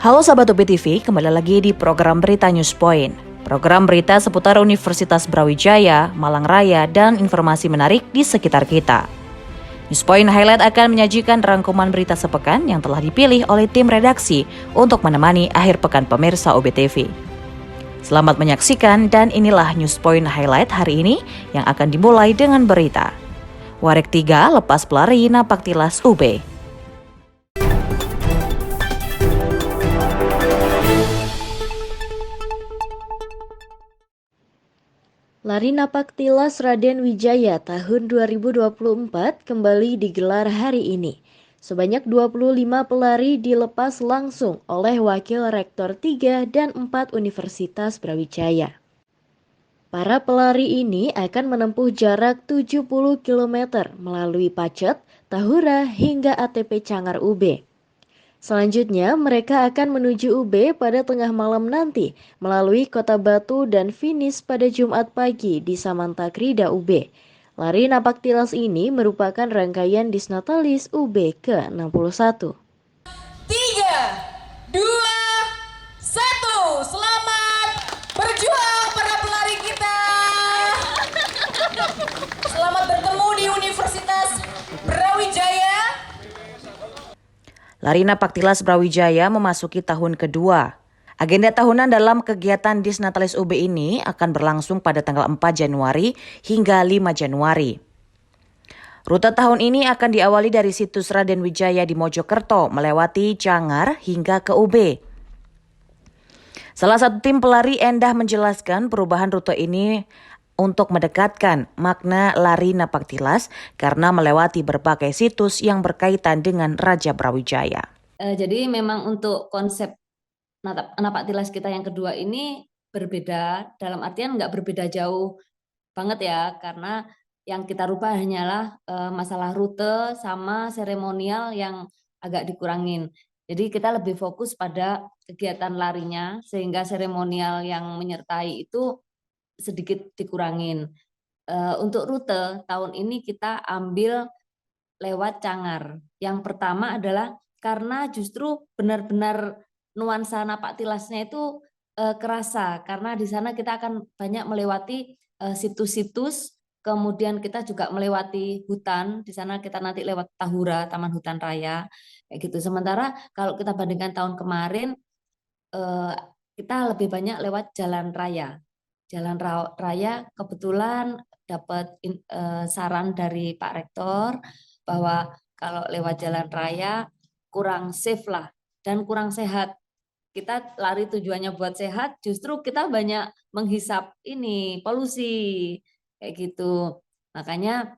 Halo sahabat UB TV, kembali lagi di program Berita News Point. Program berita seputar Universitas Brawijaya, Malang Raya, dan informasi menarik di sekitar kita. News Point Highlight akan menyajikan rangkuman berita sepekan yang telah dipilih oleh tim redaksi untuk menemani akhir pekan pemirsa UB TV. Selamat menyaksikan dan inilah News Point Highlight hari ini yang akan dimulai dengan berita. Warek 3 lepas pelari napak tilas UB. Lari napak tilas Raden Wijaya tahun 2024 kembali digelar hari ini. Sebanyak 25 pelari dilepas langsung oleh Wakil Rektor 3 dan 4 Universitas Brawijaya. Para pelari ini akan menempuh jarak 70 km melalui Pacet, Tahura hingga ATP Cangar UB. Selanjutnya, mereka akan menuju UB pada tengah malam nanti melalui Kota Batu dan finish pada Jumat pagi di Samantakrida UB. Lari napak tilas ini merupakan rangkaian Disnatalis UB ke-61. 3, 2, 1, selamat berjuang para pelari kita. Selamat bertemu di Universitas Brawijaya. Lari napak tilas Brawijaya memasuki tahun kedua. Agenda tahunan dalam kegiatan Disnatalis UB ini akan berlangsung pada tanggal 4 Januari hingga 5 Januari. Rute tahun ini akan diawali dari situs Raden Wijaya di Mojokerto, melewati Cangar hingga ke UB. Salah satu tim pelari Endah menjelaskan perubahan rute ini untuk mendekatkan makna lari napak tilas karena melewati berbagai situs yang berkaitan dengan Raja Brawijaya. Jadi memang untuk konsep napak tilas kita yang kedua ini berbeda, dalam artian nggak berbeda jauh banget ya, karena yang kita rubah hanyalah masalah rute sama seremonial yang agak dikurangin. Jadi kita lebih fokus pada kegiatan larinya sehingga seremonial yang menyertai itu sedikit dikurangin. Untuk rute tahun ini kita ambil lewat Cangar. Yang pertama adalah karena justru benar-benar nuansa napak tilasnya itu kerasa karena di sana kita akan banyak melewati situs-situs, kemudian kita juga melewati hutan. Di sana kita nanti lewat Tahura, Taman Hutan Raya, kayak gitu. Sementara kalau kita bandingkan tahun kemarin, kita lebih banyak lewat jalan raya. Jalan raya kebetulan dapat saran dari Pak Rektor bahwa kalau lewat jalan raya kurang safe lah dan kurang sehat. Kita lari tujuannya buat sehat, justru kita banyak menghisap ini polusi kayak gitu. Makanya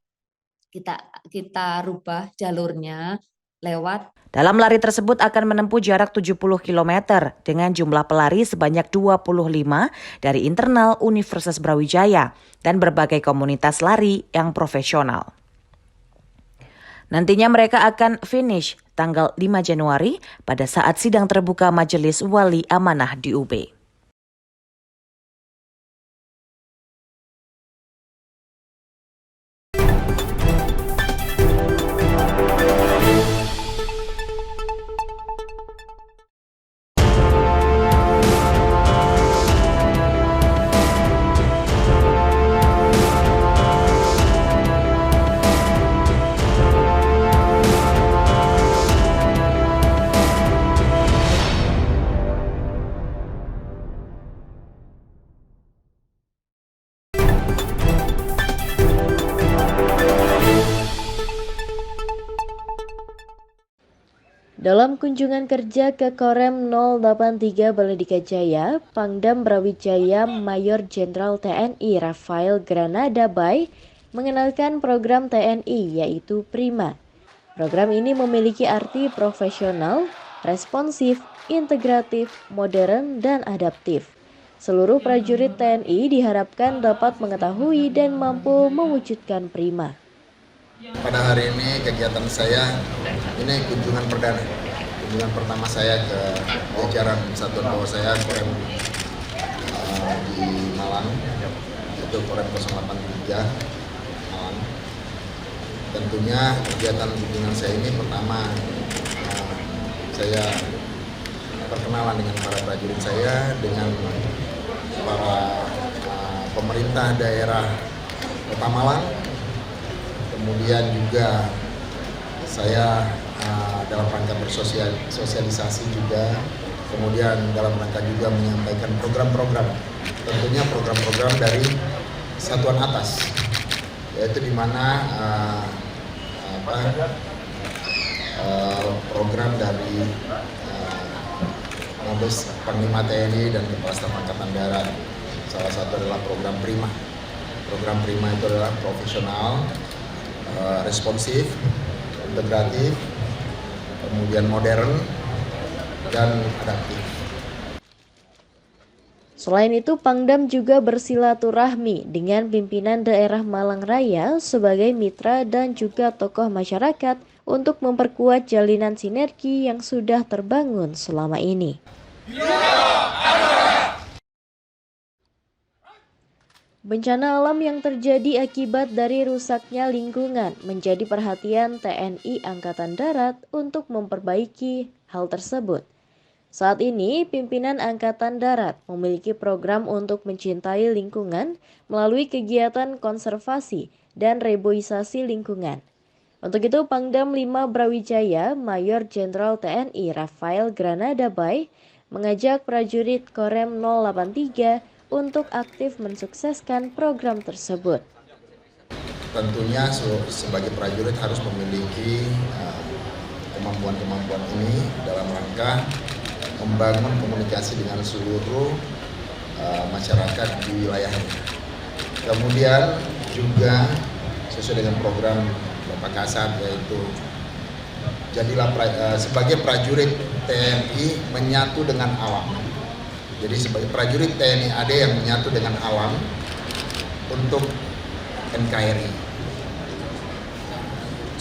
kita rubah jalurnya lewat. Dalam lari tersebut akan menempuh jarak 70 km dengan jumlah pelari sebanyak 25 dari internal Universitas Brawijaya dan berbagai komunitas lari yang profesional. Nantinya mereka akan finish tanggal 5 Januari pada saat sidang terbuka Majelis Wali Amanah di UB. Dalam kunjungan kerja ke Korem 083 Baledika Jaya, Pangdam Brawijaya Mayor Jenderal TNI Rafael Granada Bay mengenalkan program TNI yaitu Prima. Program ini memiliki arti profesional, responsif, integratif, modern, dan adaptif. Seluruh prajurit TNI diharapkan dapat mengetahui dan mampu mewujudkan Prima. Pada hari ini kegiatan saya ini kunjungan perdana, kunjungan pertama saya ke jajaran satuan bawah saya Korem di Malang, yaitu Korem 083 Malang. Tentunya kegiatan kunjungan saya ini pertama saya perkenalan dengan para prajurit saya, dengan para pemerintah daerah Kota Malang. Kemudian juga saya dalam rangka bersosialisasi juga, kemudian dalam rangka juga menyampaikan program-program, tentunya program-program dari satuan atas, yaitu di mana program dari Mabes Panglima TNI dan Kepala Staf Angkatan Darat. Salah satu adalah program Prima. Program Prima itu adalah profesional, responsif, integratif, kemudian modern, dan adaptif. Selain itu, Pangdam juga bersilaturahmi dengan pimpinan daerah Malang Raya sebagai mitra dan juga tokoh masyarakat untuk memperkuat jalinan sinergi yang sudah terbangun selama ini. Bencana alam yang terjadi akibat dari rusaknya lingkungan menjadi perhatian TNI Angkatan Darat untuk memperbaiki hal tersebut. Saat ini, pimpinan Angkatan Darat memiliki program untuk mencintai lingkungan melalui kegiatan konservasi dan reboisasi lingkungan. Untuk itu, Pangdam 5 Brawijaya, Mayor Jenderal TNI Rafael Granada Bay, mengajak prajurit Korem 083 untuk aktif mensukseskan program tersebut. Tentunya sebagai prajurit harus memiliki kemampuan-kemampuan ini dalam rangka membangun komunikasi dengan seluruh masyarakat di wilayahnya. Kemudian juga sesuai dengan program Bapak Kasat, yaitu jadilah sebagai prajurit TNI menyatu dengan alam. Jadi sebagai prajurit TNI AD yang menyatu dengan alam untuk NKRI,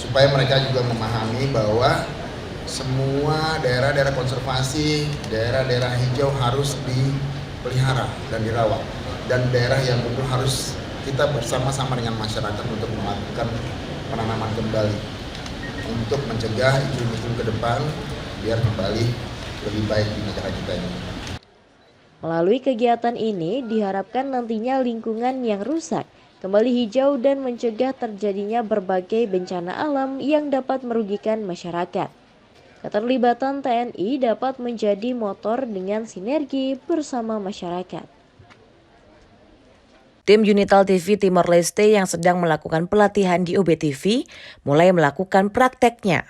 supaya mereka juga memahami bahwa semua daerah-daerah konservasi, daerah-daerah hijau harus dipelihara dan dirawat, dan daerah yang betul harus kita bersama-sama dengan masyarakat untuk melakukan penanaman kembali untuk mencegah iklim-iklim ke depan biar kembali lebih baik di negara kita ini. Melalui kegiatan ini diharapkan nantinya lingkungan yang rusak kembali hijau dan mencegah terjadinya berbagai bencana alam yang dapat merugikan masyarakat. Keterlibatan TNI dapat menjadi motor dengan sinergi bersama masyarakat. Tim Unital TV Timor Leste yang sedang melakukan pelatihan di UBTV mulai melakukan prakteknya.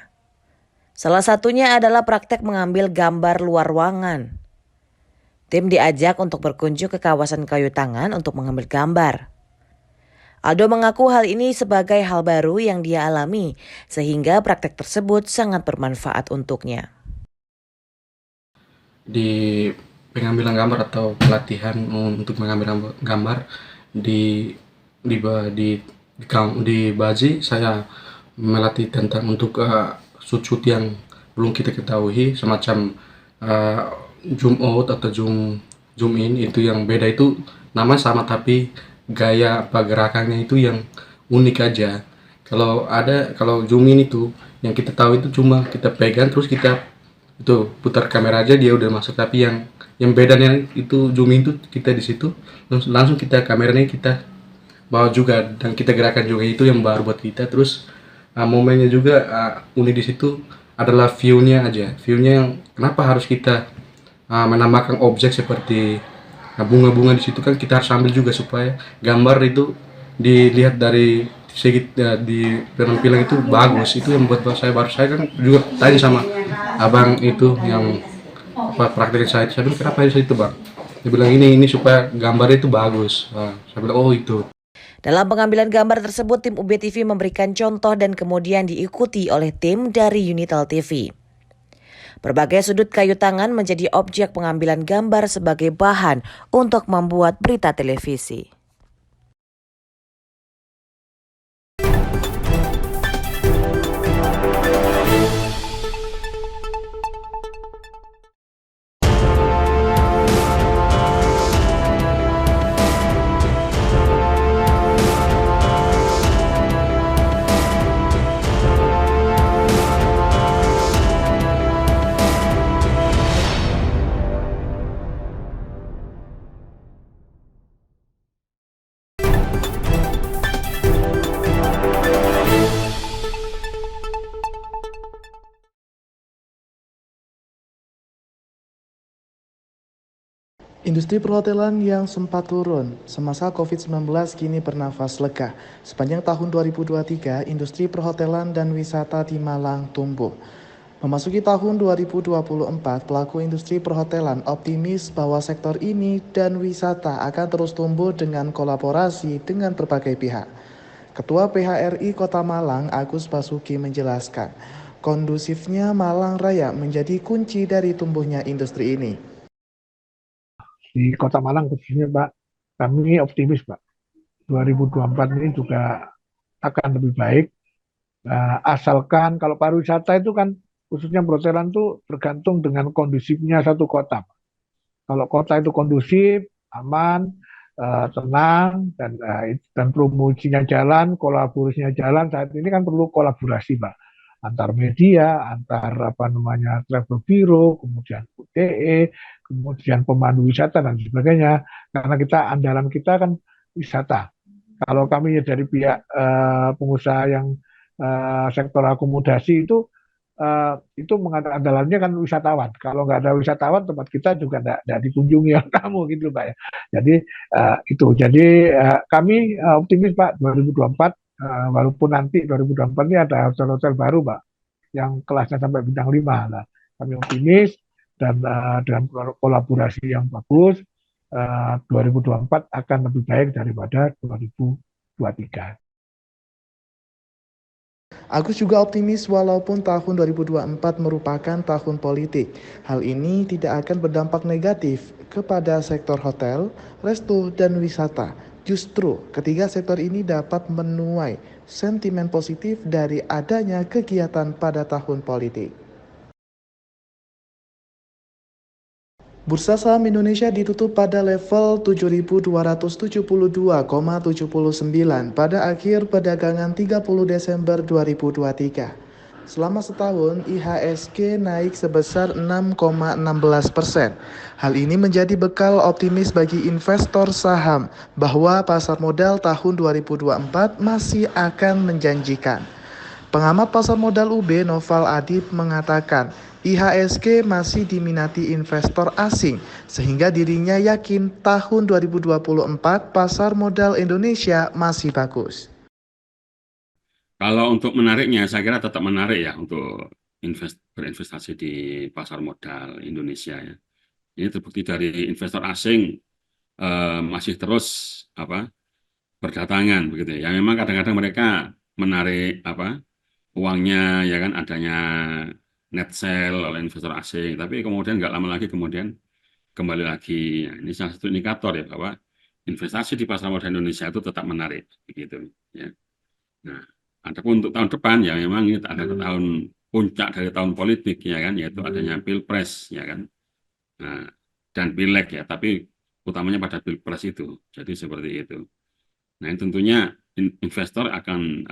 Salah satunya adalah praktek mengambil gambar luar ruangan. Tim diajak untuk berkunjung ke kawasan Kayu Tangan untuk mengambil gambar. Aldo mengaku hal ini sebagai hal baru yang dia alami, sehingga praktek tersebut sangat bermanfaat untuknya. Di pengambilan gambar atau pelatihan untuk mengambil gambar di Baji, saya melatih tentang untuk shoot yang belum kita ketahui, semacam zoom out atau zoom in. Itu yang beda, itu nama sama tapi gaya gerakannya itu yang unik aja. Kalau zoom in itu yang kita tahu itu cuma kita pegang terus kita itu putar kamera aja dia udah masuk, tapi yang bedanya itu zoom in itu kita di situ langsung kita kameranya kita bawa juga dan kita gerakan juga, itu yang baru buat kita. Terus momennya juga unik di situ adalah view-nya aja. View-nya yang kenapa harus kita menambahkan objek seperti bunga-bunga di situ, kan kita harus ambil juga supaya gambar itu dilihat dari segi di penampilan itu bagus. Itu yang buat saya kan juga tanya sama abang itu yang praktekin saya bilang kenapa harus itu bang, dia bilang ini supaya gambarnya itu bagus. Saya bilang oh itu. Dalam pengambilan gambar tersebut, tim UBTV memberikan contoh dan kemudian diikuti oleh tim dari Unital TV. Berbagai sudut Kayu Tangan menjadi objek pengambilan gambar sebagai bahan untuk membuat berita televisi. Industri perhotelan yang sempat turun semasa COVID-19 kini bernafas lega. Sepanjang tahun 2023, industri perhotelan dan wisata di Malang tumbuh. Memasuki tahun 2024, pelaku industri perhotelan optimis bahwa sektor ini dan wisata akan terus tumbuh dengan kolaborasi dengan berbagai pihak. Ketua PHRI Kota Malang, Agus Basuki menjelaskan, kondusifnya Malang Raya menjadi kunci dari tumbuhnya industri ini. Di Kota Malang khususnya Pak, kami optimis Pak. 2024 ini juga akan lebih baik. Asalkan kalau pariwisata itu kan khususnya perhotelan itu tergantung dengan kondusifnya satu kota. Kalau kota itu kondusif, aman, tenang dan promosinya jalan, kolaborasinya jalan. Saat ini kan perlu kolaborasi Pak, antar media, antar travel bureau, kemudian UTE, kemudian pemandu wisata dan sebagainya. Karena andalan kita kan wisata. Kalau kami dari pihak pengusaha yang sektor akomodasi itu mengatakan andalannya kan wisatawan. Kalau nggak ada wisatawan, tempat kita juga nggak dikunjungi oleh tamu gitu Pak ya. Jadi kami optimis Pak 2024, walaupun nanti 2024 ini ada hotel-hotel baru Pak yang kelasnya sampai bintang 5 lah. Kami optimis dan dengan kolaborasi yang bagus 2024 akan lebih baik daripada 2023. Agus juga optimis walaupun tahun 2024 merupakan tahun politik, hal ini tidak akan berdampak negatif kepada sektor hotel, resto, dan wisata. Justru ketiga sektor ini dapat menuai sentimen positif dari adanya kegiatan pada tahun politik. Bursa saham Indonesia ditutup pada level 7.272,79 pada akhir perdagangan 30 Desember 2023. Selama setahun, IHSG naik sebesar 6,16%. Hal ini menjadi bekal optimis bagi investor saham bahwa pasar modal tahun 2024 masih akan menjanjikan. Pengamat pasar modal UB Noval Adib mengatakan, IHSG masih diminati investor asing sehingga dirinya yakin tahun 2024 pasar modal Indonesia masih bagus. Kalau untuk menariknya, saya kira tetap menarik ya untuk berinvestasi di pasar modal Indonesia ya. Ini terbukti dari investor asing masih terus berdatangan begitu ya. Memang kadang-kadang mereka menarik uangnya ya kan, adanya net sale oleh investor asing, tapi kemudian nggak lama lagi kemudian kembali lagi. Ini salah satu indikator ya bahwa investasi di pasar modal Indonesia itu tetap menarik begitu ya. Nah, adapun untuk tahun depan ya memang ini ada tahun puncak dari tahun politik ya kan, yaitu adanya Pilpres ya kan. Nah, dan Pileg ya, tapi utamanya pada Pilpres itu. Jadi seperti itu. Nah, ini tentunya investor akan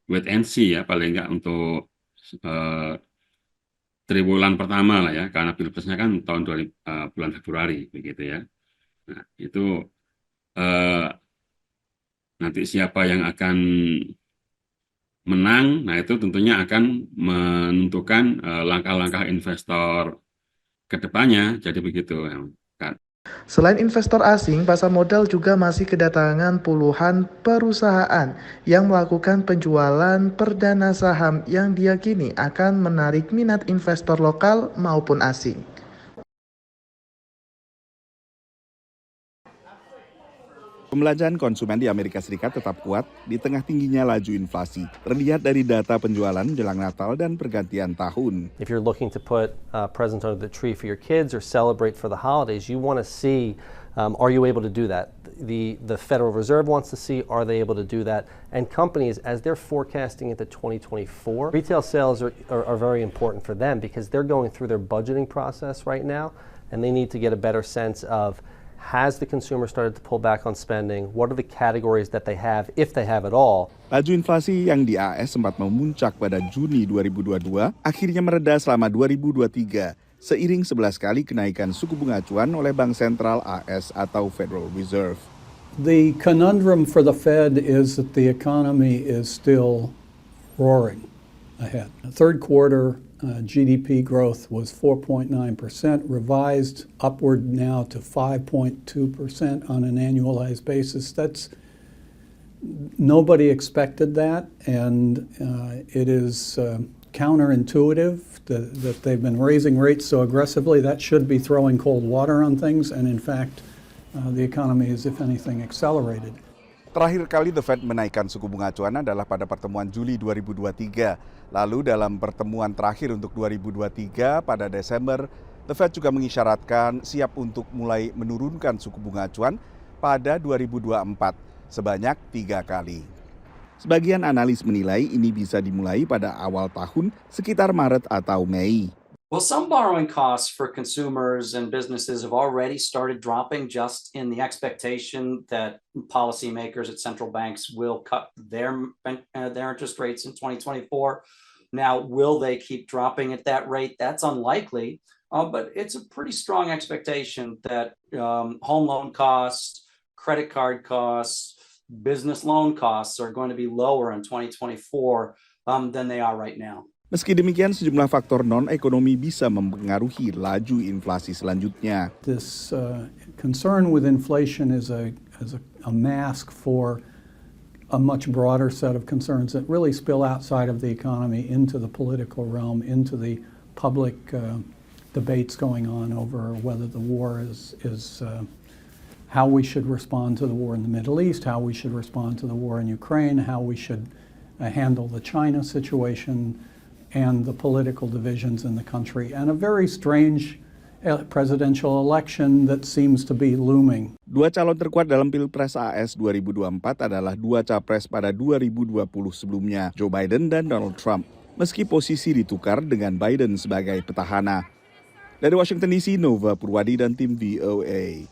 wait and see ya, paling nggak untuk triwulan pertama lah ya, karena Pilpresnya kan tahun bulan Februari begitu ya. Nah, itu nanti siapa yang akan menang, nah itu tentunya akan menentukan langkah-langkah investor ke depannya. Jadi begitu kan. Selain investor asing, pasar modal juga masih kedatangan puluhan perusahaan yang melakukan penjualan perdana saham yang diyakini akan menarik minat investor lokal maupun asing. Pembelanjaan konsumen di Amerika Serikat tetap kuat di tengah tingginya laju inflasi, terlihat dari data penjualan jelang Natal dan pergantian tahun. If you're looking to put a present under the tree for your kids or celebrate for the holidays, you want to see, are you able to do that? The Federal Reserve wants to see, are they able to do that? And companies, as they're forecasting into 2024, retail sales are very important for them because they're going through their budgeting process right now, and they need to get a better sense of, has the consumer started to pull back on spending? What are the categories that they have, if they have at all? Laju inflasi yang di AS sempat memuncak pada Juni 2022, akhirnya mereda selama 2023, seiring 11 kali kenaikan suku bunga acuan oleh Bank Sentral AS atau Federal Reserve. The conundrum for the Fed is that the economy is still roaring ahead. Third quarter GDP growth was 4.9%, revised upward now to 5.2% on an annualized basis. Nobody expected that, and it is counterintuitive that they've been raising rates so aggressively. That should be throwing cold water on things, and in fact, the economy is, if anything, accelerated. Terakhir kali The Fed menaikkan suku bunga acuan adalah pada pertemuan Juli 2023. Lalu dalam pertemuan terakhir untuk 2023 pada Desember, The Fed juga mengisyaratkan siap untuk mulai menurunkan suku bunga acuan pada 2024 sebanyak 3 kali. Sebagian analis menilai ini bisa dimulai pada awal tahun sekitar Maret atau Mei. Well, some borrowing costs for consumers and businesses have already started dropping just in the expectation that policymakers at central banks will cut their interest rates in 2024. Now, will they keep dropping at that rate? That's unlikely, but it's a pretty strong expectation that home loan costs, credit card costs, business loan costs are going to be lower in 2024 than they are right now. Meski demikian, sejumlah faktor non-ekonomi bisa mempengaruhi laju inflasi selanjutnya. This concern with inflation is a mask for a much broader set of concerns that really spill outside of the economy into the political realm, into the public debates going on over whether the war is how we should respond to the war in the Middle East, how we should respond to the war in Ukraine, how we should handle the China situation, and the political divisions in the country, and a very strange presidential election that seems to be looming. Dua calon terkuat dalam Pilpres AS 2024 adalah dua capres pada 2020 sebelumnya, Joe Biden dan Donald Trump, meski posisi ditukar dengan Biden sebagai petahana. Dari Washington DC, Nova Purwadi dan tim VOA.